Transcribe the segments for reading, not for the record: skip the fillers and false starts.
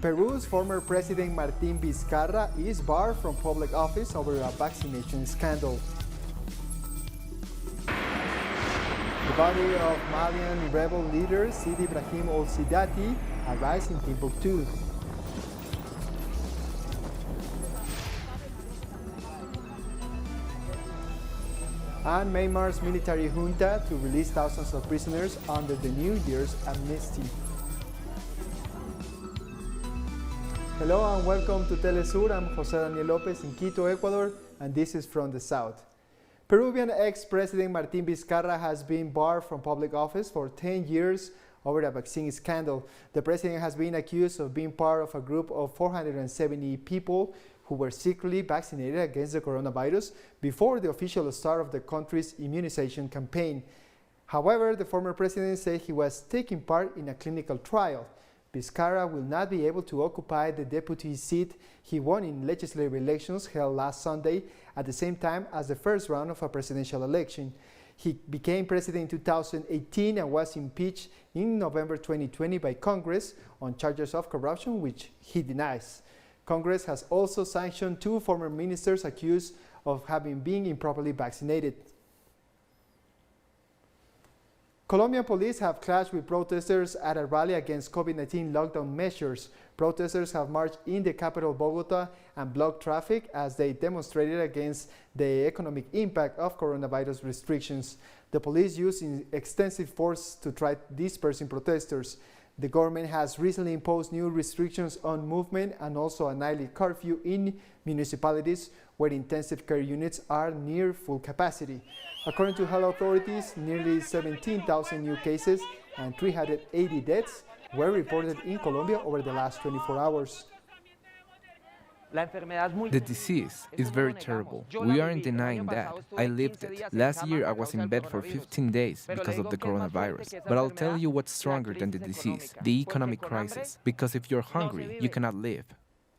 Peru's former president Martín Vizcarra is barred from public office over a vaccination scandal. The body of Malian rebel leader Sidi Ibrahim ould Sidati arrives in Timbuktu. And Myanmar's military junta to release thousands of prisoners under the New Year's amnesty. Hello and welcome to teleSUR. I'm Jose Daniel Lopez in Quito, Ecuador, and this is from the south. Peruvian ex-president Martín Vizcarra has been barred from public office for 10 years over a vaccine scandal. The president has been accused of being part of a group of 470 people who were secretly vaccinated against the coronavirus before the official start of the country's immunization campaign. However, the former president said he was taking part in a clinical trial. Vizcarra will not be able to occupy the deputy seat he won in legislative elections held last Sunday at the same time as the first round of a presidential election. He became president in 2018 and was impeached in November 2020 by Congress on charges of corruption, which he denies. Congress has also sanctioned 2 former ministers accused of having been improperly vaccinated. Colombian police have clashed with protesters at a rally against COVID-19 lockdown measures. Protesters have marched in the capital Bogota and blocked traffic as they demonstrated against the economic impact of coronavirus restrictions. The police used extensive force to try dispersing protesters. The government has recently imposed new restrictions on movement and also a nightly curfew in municipalities where intensive care units are near full capacity. According to health authorities, nearly 17,000 new cases and 380 deaths were reported in Colombia over the last 24 hours. The disease is very terrible. We aren't denying that. I lived it. Last year I was in bed for 15 days because of the coronavirus. But I'll tell you what's stronger than the disease, the economic crisis. Because if you're hungry, you cannot live.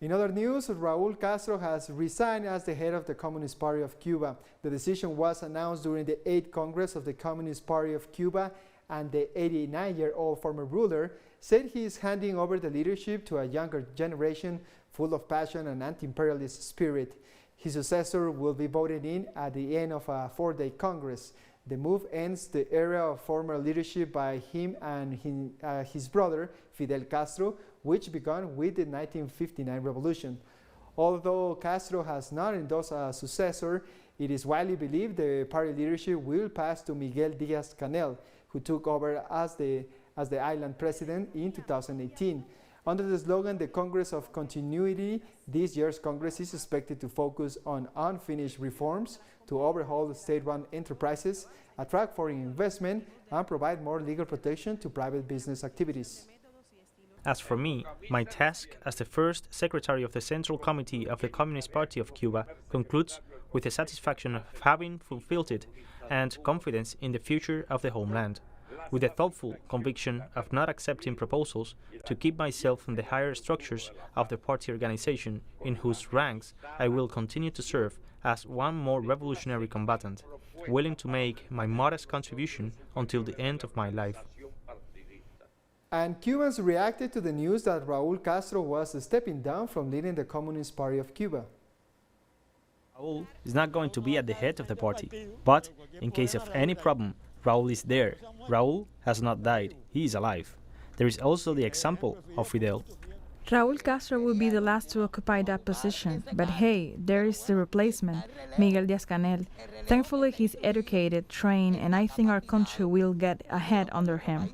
In other news, Raúl Castro has resigned as the head of the Communist Party of Cuba. The decision was announced during the 8th Congress of the Communist Party of Cuba, and the 89-year-old former ruler said he is handing over the leadership to a younger generation full of passion and anti-imperialist spirit. His successor will be voted in at the end of a 4-day Congress. The move ends the era of former leadership by him and his brother, Fidel Castro, which began with the 1959 revolution. Although Castro has not endorsed a successor, it is widely believed the party leadership will pass to Miguel Díaz-Canel, who took over as the island president in 2018. Under the slogan, the Congress of Continuity, this year's Congress is expected to focus on unfinished reforms to overhaul state-run enterprises, attract foreign investment, and provide more legal protection to private business activities. As for me, my task as the first Secretary of the Central Committee of the Communist Party of Cuba concludes with the satisfaction of having fulfilled it and confidence in the future of the homeland, with a thoughtful conviction of not accepting proposals to keep myself in the higher structures of the party organization, in whose ranks I will continue to serve as one more revolutionary combatant, willing to make my modest contribution until the end of my life. And Cubans reacted to the news that Raúl Castro was stepping down from leading the Communist Party of Cuba. Raúl is not going to be at the head of the party, but in case of any problem, Raúl is there. Raúl has not died, he is alive. There is also the example of Fidel. Raúl Castro will be the last to occupy that position, but hey, there is the replacement, Miguel Díaz-Canel. Thankfully he's educated, trained, and I think our country will get ahead under him.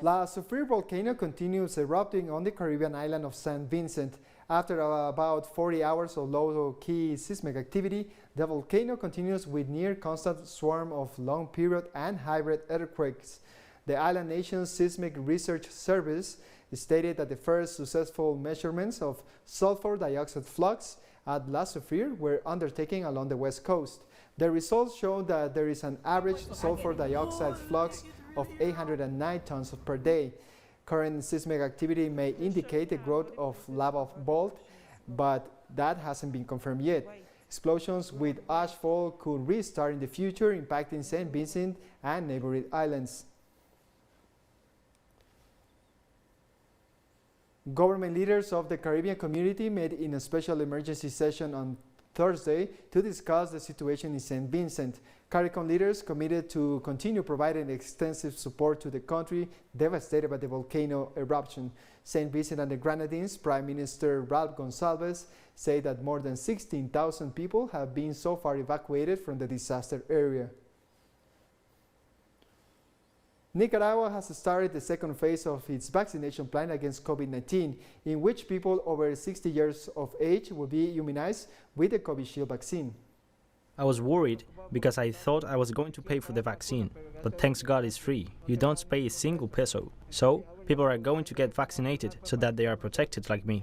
La Soufrière volcano continues erupting on the Caribbean island of St. Vincent. After about 40 hours of low-key seismic activity, the volcano continues with near-constant swarm of long-period and hybrid earthquakes. The island nation's Seismic Research Service stated that the first successful measurements of sulfur dioxide flux at La Soufrière were undertaken along the west coast. The results show that there is an average sulfur dioxide flux of 809 tons per day. Current seismic activity may indicate the growth of lava bolt, but that hasn't been confirmed yet. Explosions with ashfall could restart in the future, impacting St. Vincent and neighboring islands. Government leaders of the Caribbean community met in a special emergency session on Thursday to discuss the situation in St. Vincent. CARICOM leaders committed to continue providing extensive support to the country devastated by the volcano eruption. St. Vincent and the Grenadines Prime Minister Ralph Gonsalves said that more than 16,000 people have been so far evacuated from the disaster area. Nicaragua has started the second phase of its vaccination plan against COVID-19, in which people over 60 years of age will be immunized with the Covishield vaccine. I was worried because I thought I was going to pay for the vaccine, but thanks God it's free. You don't pay a single peso. So, people are going to get vaccinated so that they are protected like me.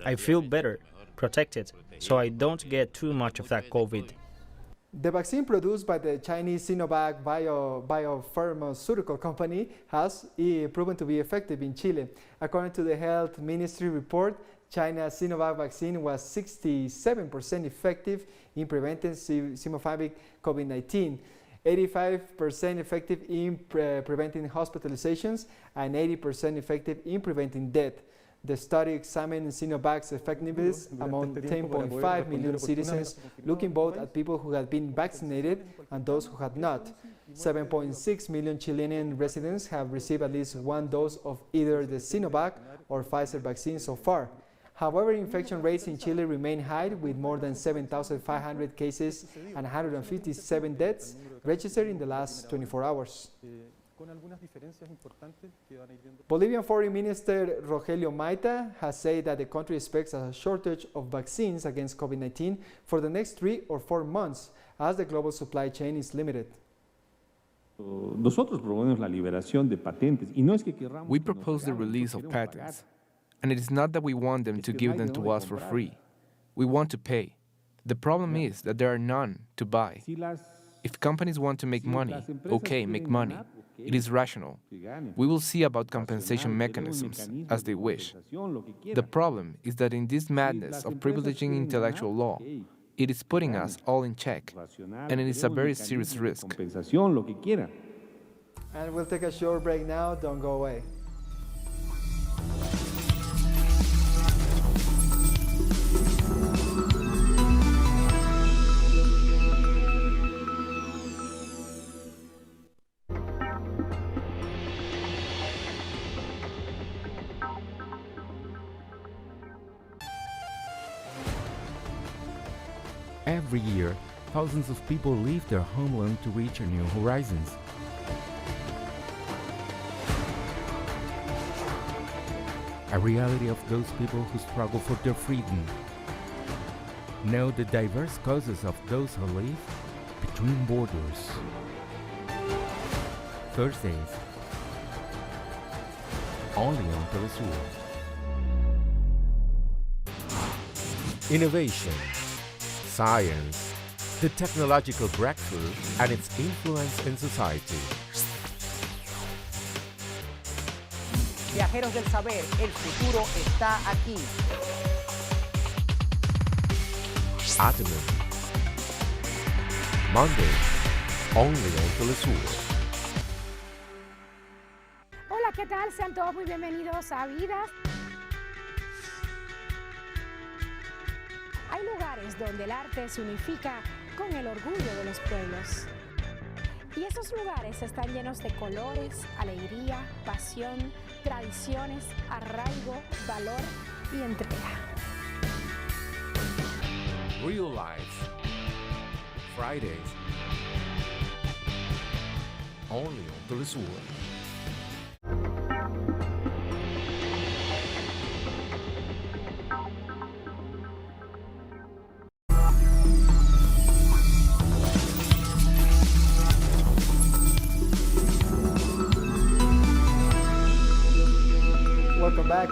I feel better, protected, so I don't get too much of that COVID. The vaccine produced by the Chinese Sinovac biopharmaceutical company has proven to be effective in Chile. According to the Health Ministry report, China's Sinovac vaccine was 67% effective in preventing symptomatic COVID-19, 85% effective in preventing hospitalizations, and 80% effective in preventing death. The study examined Sinovac's effectiveness among 10.5 million citizens, looking both at people who had been vaccinated and those who had not. 7.6 million Chilean residents have received at least one dose of either the Sinovac or Pfizer vaccine so far. However, infection rates in Chile remain high, with more than 7,500 cases and 157 deaths registered in the last 24 hours. Bolivian Foreign Minister Rogelio Maita has said that the country expects a shortage of vaccines against COVID-19 for the next 3 or 4 months, as the global supply chain is limited. We propose the release of patents, and it is not that we want them to give them to us for free. We want to pay. The problem is that there are none to buy. If companies want to make money, okay, make money. It is rational. We will see about compensation mechanisms as they wish. The problem is that in this madness of privileging intellectual law, it is putting us all in check, and it is a very serious risk. And we'll take a short break now. Don't go away. Every year, thousands of people leave their homeland to reach new horizons. A reality of those people who struggle for their freedom. Know the diverse causes of those who live between borders. Thursdays, only on teleSUR. Innovation, science, the technological breakthrough and its influence in society. Viajeros del saber, el futuro está aquí. Atomum. Monday, only on teleSUR. Hola, ¿qué tal? Sean todos muy bienvenidos a Vidas. Hay lugares donde el arte se unifica con el orgullo de los pueblos. Y esos lugares están llenos de colores, alegría, pasión, tradiciones, arraigo, valor y entrega. Real Life. Fridays. Only on teleSUR. Welcome back.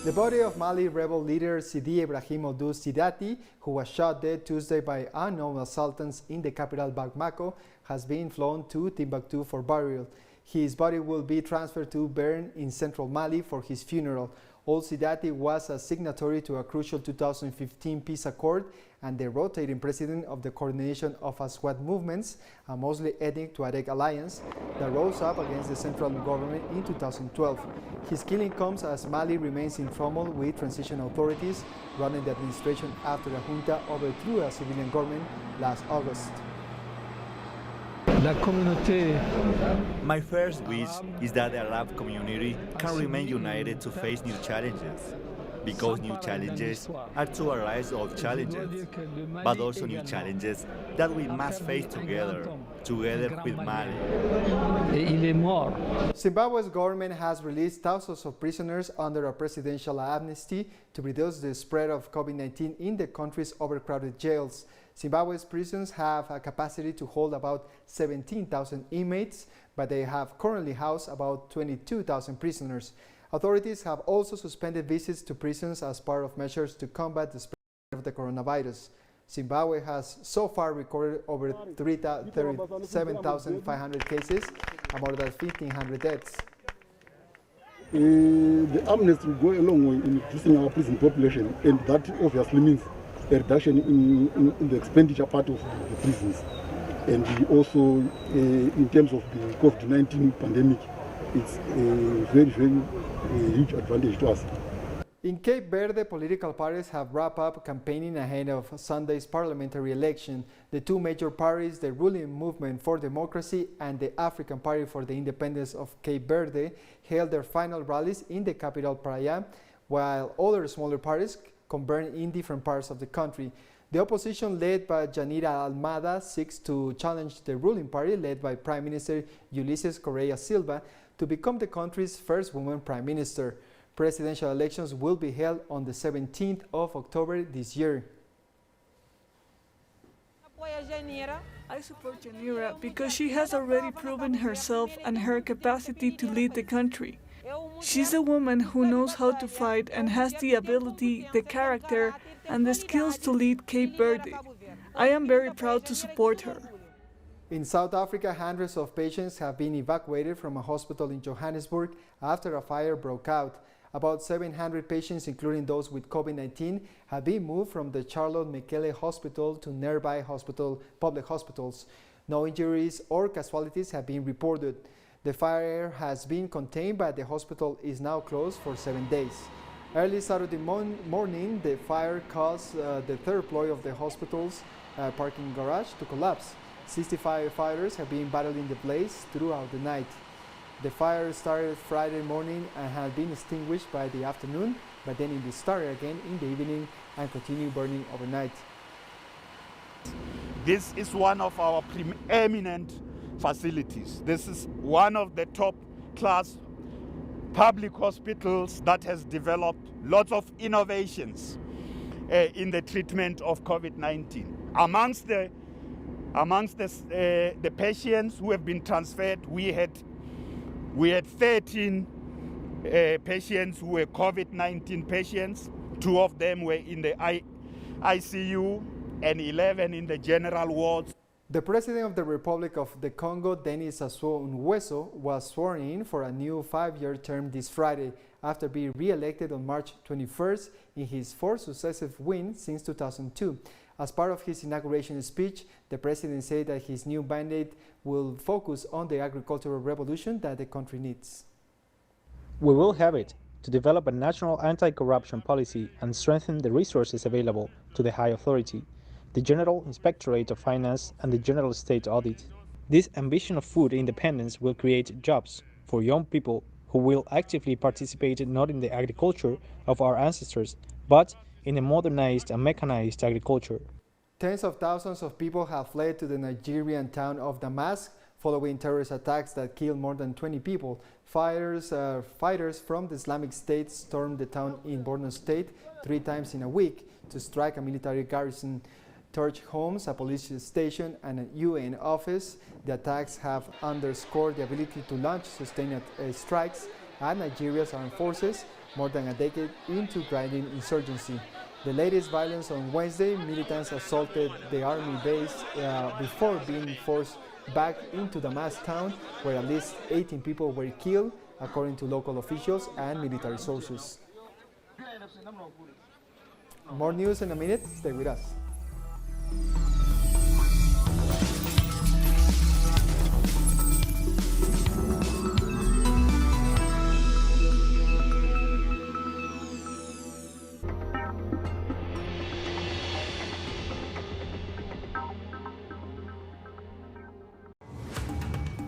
The body of Mali rebel leader Sidi Ibrahim Ould Sidati, who was shot dead Tuesday by unknown assailants in the capital Bamako, has been flown to Timbuktu for burial. His body will be transferred to Bern in central Mali for his funeral. Ould Sidati was a signatory to a crucial 2015 peace accord and the rotating president of the Coordination of Aswad Movements, a mostly ethnic Tuareg alliance that rose up against the central government in 2012. His killing comes as Mali remains in turmoil with transitional authorities running the administration after a junta overthrew a civilian government last August. My first wish is that the Arab community can remain united to face new challenges, because new challenges are to arise of challenges, but also new challenges that we must face together with Mali. Zimbabwe's government has released thousands of prisoners under a presidential amnesty to reduce the spread of COVID-19 in the country's overcrowded jails. Zimbabwe's prisons have a capacity to hold about 17,000 inmates, but they have currently housed about 22,000 prisoners. Authorities have also suspended visits to prisons as part of measures to combat the spread of the coronavirus. Zimbabwe has so far recorded over 37,500 cases and more than 1,500 deaths. The amnesty will go a long way in reducing our prison population, and that obviously means a reduction in the expenditure part of the prisons. And also, in terms of the COVID-19 pandemic, it's a very, very huge advantage to us. In Cape Verde, political parties have wrapped up campaigning ahead of Sunday's parliamentary election. The two major parties, the ruling Movement for Democracy and the African Party for the Independence of Cape Verde, held their final rallies in the capital Praia, while other smaller parties convened in different parts of the country. The opposition, led by Janira Almada, seeks to challenge the ruling party, led by Prime Minister Ulysses Correa Silva, to become the country's first woman prime minister. Presidential elections will be held on the 17th of October this year. I support Janira because she has already proven herself and her capacity to lead the country. She's a woman who knows how to fight and has the ability, the character, and the skills to lead Cape Verde. I am very proud to support her. In South Africa, hundreds of patients have been evacuated from a hospital in Johannesburg after a fire broke out. About 700 patients, including those with COVID-19, have been moved from the Charlotte Mekele Hospital to nearby public hospitals. No injuries or casualties have been reported. The fire has been contained, but the hospital is now closed for 7 days. Early Saturday morning, the fire caused the third floor of the hospital's parking garage to collapse. 65 firefighters have been battling the blaze throughout the night. The fire started Friday morning and had been extinguished by the afternoon, but then it restarted again in the evening and continued burning overnight. This is one of our preeminent facilities. This is one of the top-class public hospitals that has developed lots of innovations in the treatment of COVID-19. Amongst the patients who have been transferred, we had 13 patients who were COVID-19 patients. 2 of them were in the ICU and 11 in the general wards. The President of the Republic of the Congo, Denis Sassou Nguesso, was sworn in for a new 5-year term this Friday after being re-elected on March 21st in his 4th successive win since 2002. As part of his inauguration speech, the President said that his new mandate will focus on the agricultural revolution that the country needs. We will have it to develop a national anti-corruption policy and strengthen the resources available to the high authority, the General Inspectorate of Finance and the General State Audit. This ambition of food independence will create jobs for young people who will actively participate not in the agriculture of our ancestors, but in a modernized and mechanized agriculture. Tens of thousands of people have fled to the Nigerian town of Damascus following terrorist attacks that killed more than 20 people. Fighters from the Islamic State stormed the town in Borno State 3 times in a week to strike a military garrison, torch homes, a police station, and a UN office. The attacks have underscored the ability to launch sustained strikes at Nigeria's armed forces more than a decade into grinding insurgency. The latest violence on Wednesday, militants assaulted the army base before being forced back into Damascus town, where at least 18 people were killed, according to local officials and military sources. More news in a minute. Stay with us.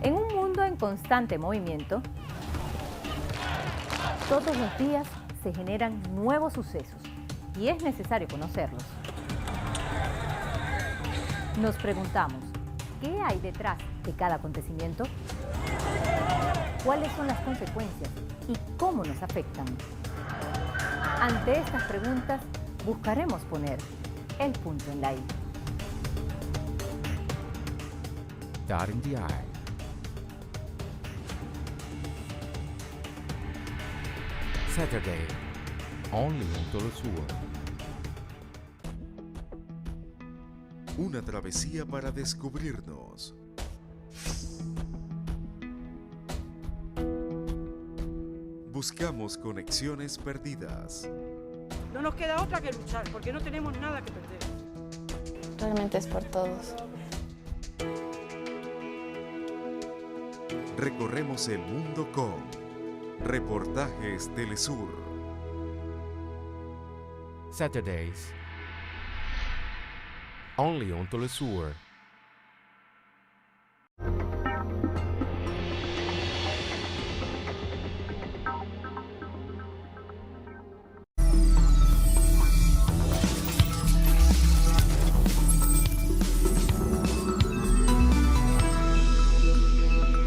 En un mundo en constante movimiento, todos los días se generan nuevos sucesos y es necesario conocerlos. Nos preguntamos, ¿qué hay detrás de cada acontecimiento? ¿Cuáles son las consecuencias y cómo nos afectan? Ante estas preguntas, buscaremos poner el punto en la I. Dot in the I. Saturday, only on teleSUR. Una travesía para descubrirnos. Buscamos conexiones perdidas. No nos queda otra que luchar, porque no tenemos nada que perder. Realmente es por todos. Recorremos el mundo con Reportajes teleSUR. Saturdays, only on teleSUR.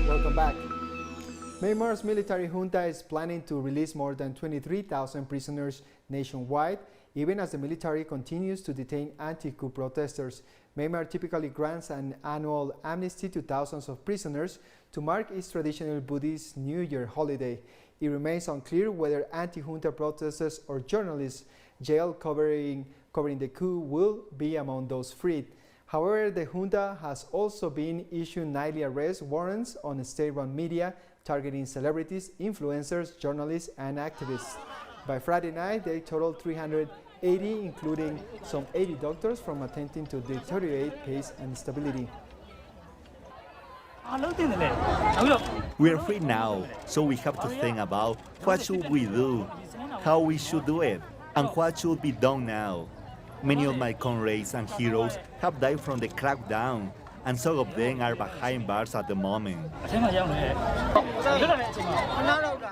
Welcome back. Myanmar's military junta is planning to release more than 23,000 prisoners nationwide, even as the military continues to detain anti-coup protesters. Myanmar typically grants an annual amnesty to thousands of prisoners to mark its traditional Buddhist New Year holiday. It remains unclear whether anti-junta protesters or journalists jailed covering the coup will be among those freed. However, the junta has also been issuing nightly arrest warrants on state-run media, targeting celebrities, influencers, journalists, and activists. By Friday night, they totaled 380, including some 80 doctors, from attempting to deteriorate peace and stability. We are free now, so we have to think about what should we do, how we should do it, and what should be done now. Many of my comrades and heroes have died from the crackdown, and some of them are behind bars at the moment.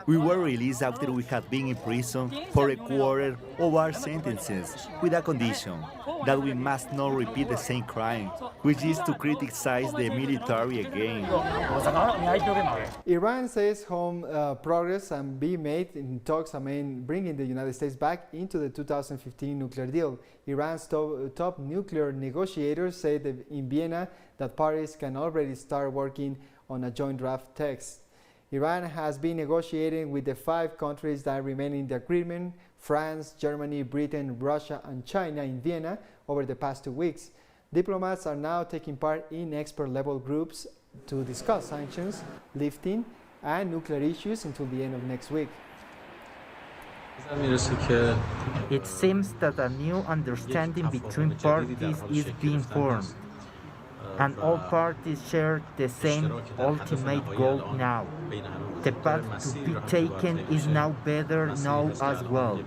We were released after we had been in prison for a quarter of our sentences, with a condition that we must not repeat the same crime, which is to criticize the military again. Iran says home progress can be made in talks bringing the United States back into the 2015 nuclear deal. Iran's top nuclear negotiators said in Vienna that parties can already start working on a joint draft text. Iran has been negotiating with the 5 countries that remain in the agreement: France, Germany, Britain, Russia, and China in Vienna over the past 2 weeks. Diplomats are now taking part in expert-level groups to discuss sanctions, lifting, and nuclear issues until the end of next week. It seems that a new understanding between parties is being formed, and all parties share the same ultimate goal now. The path to be taken is now better known as well.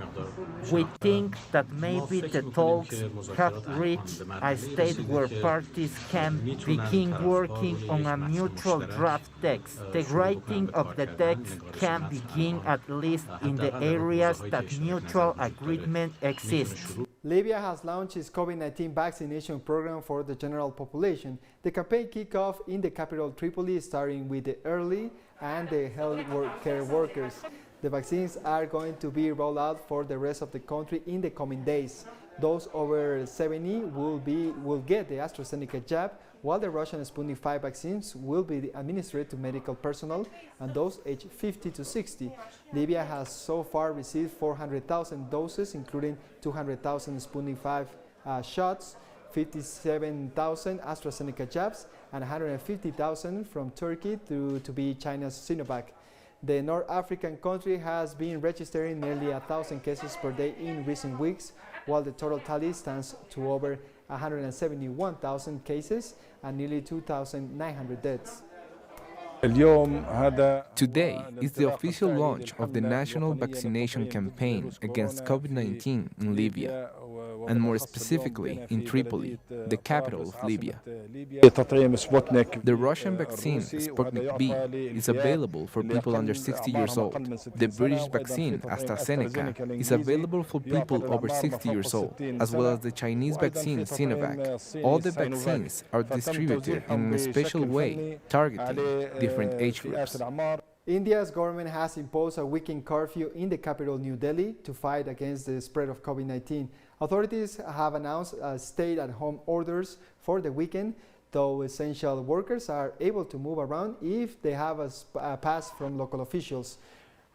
We think that maybe the talks have reached a state where parties can begin working on a mutual draft text. The writing of the text can begin at least in the areas that mutual agreement exists. Libya has launched its COVID-19 vaccination program for the general population. The campaign kicked off in the capital Tripoli, starting with the elderly and the health care workers. The vaccines are going to be rolled out for the rest of the country in the coming days. Those over 70 will get the AstraZeneca jab, while the Russian Sputnik V vaccines will be administered to medical personnel and those aged 50 to 60. Libya has so far received 400,000 doses, including 200,000 Sputnik V shots, 57,000 AstraZeneca jabs, and 150,000 from Turkey to be China's Sinovac. The North African country has been registering nearly 1,000 cases per day in recent weeks, while the total tally stands to over 171,000 cases and nearly 2,900 deaths. Today is the official launch of the national vaccination campaign against COVID-19 in Libya, and more specifically in Tripoli, the capital of Libya. The Russian vaccine, Sputnik V, is available for people under 60 years old. The British vaccine, AstraZeneca, is available for people over 60 years old, as well as the Chinese vaccine, Sinovac. All the vaccines are distributed in a special way, targeting different age groups. India's government has imposed a weekend curfew in the capital, New Delhi, to fight against the spread of COVID-19. Authorities have announced stay-at-home orders for the weekend, though essential workers are able to move around if they have a pass from local officials.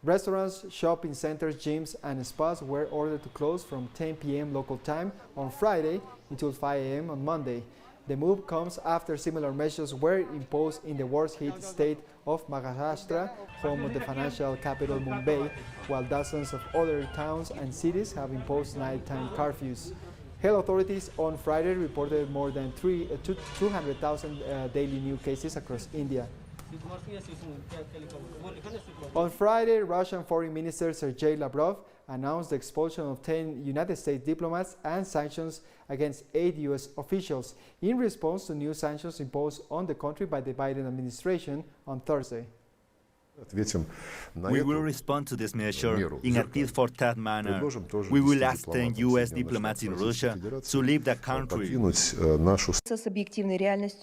Restaurants, shopping centers, gyms, and spas were ordered to close from 10 p.m. local time on Friday until 5 a.m. on Monday. The move comes after similar measures were imposed in the worst-hit state of Maharashtra, home of the financial capital Mumbai, while dozens of other towns and cities have imposed nighttime curfews. Health authorities on Friday reported more than 200,000 daily new cases across India. On Friday, Russian Foreign Minister Sergei Lavrov announced the expulsion of 10 United States diplomats and sanctions against 8 U.S. officials in response to new sanctions imposed on the country by the Biden administration on Thursday. We will respond to this measure in a tit-for-tat manner. We will ask 10 U.S. diplomats in Russia to leave the country.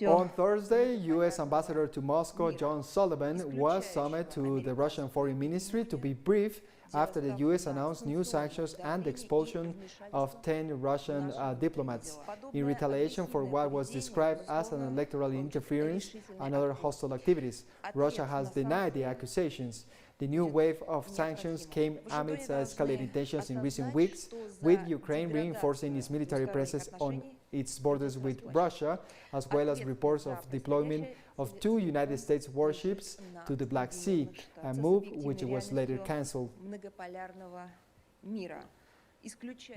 On Thursday, U.S. Ambassador to Moscow, John Sullivan, was summoned to the Russian Foreign Ministry to be briefed after the U.S. announced new sanctions and the expulsion of 10 Russian diplomats in retaliation for what was described as an electoral interference and other hostile activities. Russia has denied the accusations. The new wave of sanctions came amidst escalating tensions in recent weeks, with Ukraine reinforcing its military presence on its borders with Russia, as well as reports of deployment of 2 United States warships to the Black Sea, a move which was later cancelled.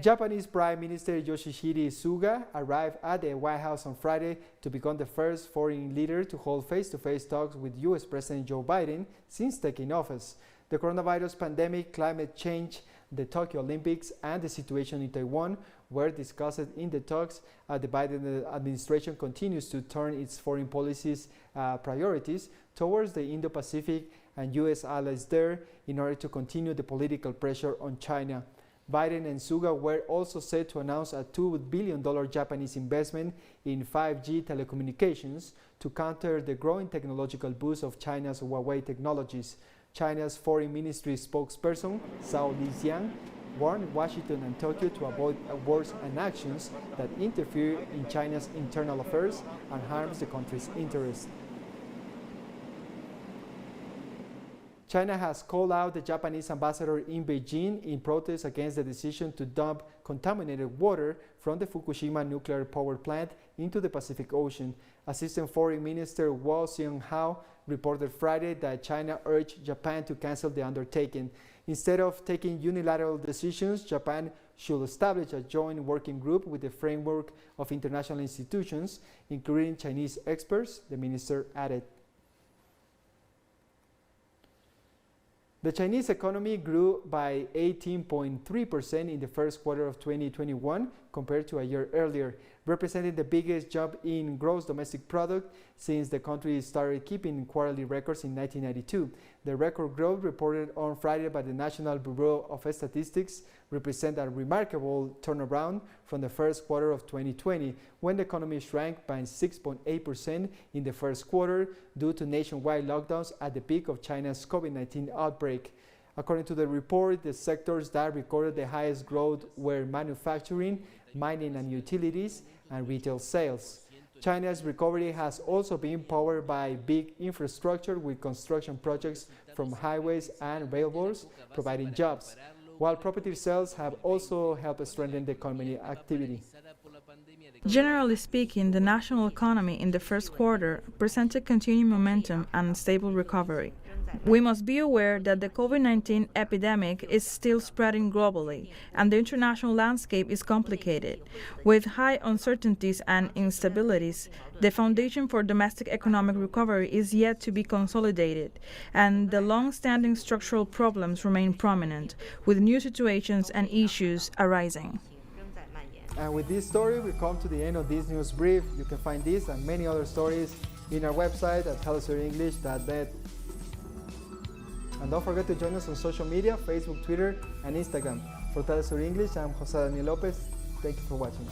Japanese Prime Minister Yoshihide Suga arrived at the White House on Friday to become the first foreign leader to hold face-to-face talks with U.S. President Joe Biden since taking office. The coronavirus pandemic, climate change, the Tokyo Olympics, and the situation in Taiwan were discussed in the talks. The Biden administration continues to turn its foreign policies priorities towards the Indo-Pacific and U.S. allies there in order to continue the political pressure on China. Biden and Suga were also set to announce a $2 billion Japanese investment in 5G telecommunications to counter the growing technological boost of China's Huawei technologies. China's Foreign Ministry spokesperson, Zhao Lijiang, warned Washington and Tokyo to avoid words and actions that interfere in China's internal affairs and harms the country's interests. China has called out the Japanese ambassador in Beijing in protest against the decision to dump contaminated water from the Fukushima nuclear power plant into the Pacific Ocean. Assistant Foreign Minister Guo Xianghao reported Friday that China urged Japan to cancel the undertaking. Instead of taking unilateral decisions, Japan should establish a joint working group with the framework of international institutions, including Chinese experts, the minister added. The Chinese economy grew by 18.3% in the first quarter of 2021 compared to a year earlier, representing the biggest jump in gross domestic product since the country started keeping quarterly records in 1992. The record growth reported on Friday by the National Bureau of Statistics represent a remarkable turnaround from the first quarter of 2020, when the economy shrank by 6.8% in the first quarter due to nationwide lockdowns at the peak of China's COVID-19 outbreak. According to the report, the sectors that recorded the highest growth were manufacturing, mining and utilities, and retail sales. China's recovery has also been powered by big infrastructure with construction projects from highways and railroads providing jobs, while property sales have also helped strengthen the economic activity. Generally speaking, the national economy in the first quarter presented continued momentum and stable recovery. We must be aware that the COVID-19 epidemic is still spreading globally, and the international landscape is complicated. With high uncertainties and instabilities, the foundation for domestic economic recovery is yet to be consolidated, and the long-standing structural problems remain prominent, with new situations and issues arising. And with this story, we come to the end of this news brief. You can find this and many other stories in our website at telesurenglish.net. And don't forget to join us on social media, Facebook, Twitter, and Instagram. For TeleSUR English, I'm Jose Daniel Lopez. Thank you for watching.